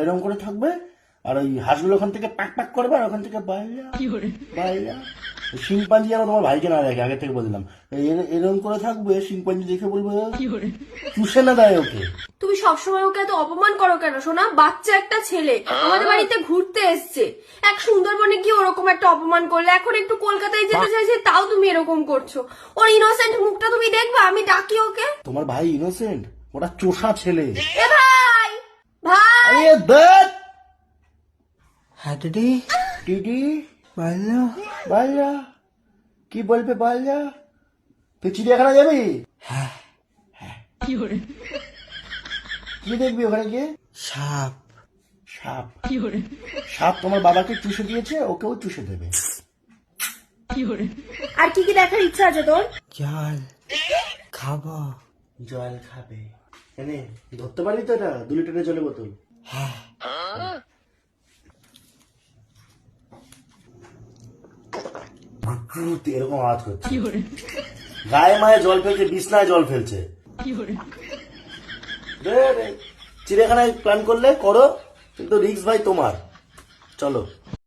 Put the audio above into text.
এরকম করে থাকবে, আর ওই হাঁসগুলো ওখান থেকে পাক পাক করবে, আর ওখান থেকে বাইরা বাইরা। শিম্পাঞ্জি যেন তোমার ভাইকে না দেখে, আগে থেকে বললাম। এরকম করে থাকবে, শিম্পাঞ্জি দেখে বলবে চুষে না দেয় ওকে। তুমি সবসময় ওকে এত অপমান করো কেন সোনা? বাচ্চা একটা ছেলে আমাদের বাড়িতে ঘুরতে এসছে, এক সুন্দরবনে কি ওরকম একটা অপমান করলে, এখন একটু কলকাতায় যেতে চাইছে তাও তুমি এরকম করছো। ওর ইনোসেন্ট মুখটা তুমি দেখবা, আমি ডাকি ওকে। তোমার ভাই ইনোসেন্ট? ওটা চোষা ছেলে। এ ভাই ভাই আরে দেখ হ্যাঁ দিদি, দিদি বলো। বাইরা কি বলবে বাইরা? তুই চিড়িয়াখানা যাবি? হ্যাঁ। কি দেখবি ওখানে গিয়ে? সাপ। সাপ? সাপ তোমার বাবাকে চুষে দিয়েছে, ওকেও চুষে দেবে। আর কি কি দেখার ইচ্ছা আছে তোর? জল খাবো। জল খাবে? এনে ধরতে পারবি তো? এটা 2 লিটারের জলের বোতল। হ্যাঁ। এরকম আওয়াজ করছে, গায়ে মায়ে জল ফেলছে, বিছনায় জল ফেলছে। চিড়িয়াখানায় প্ল্যান করলে করো, কিন্তু রিস্ক ভাই তোমার। চলো।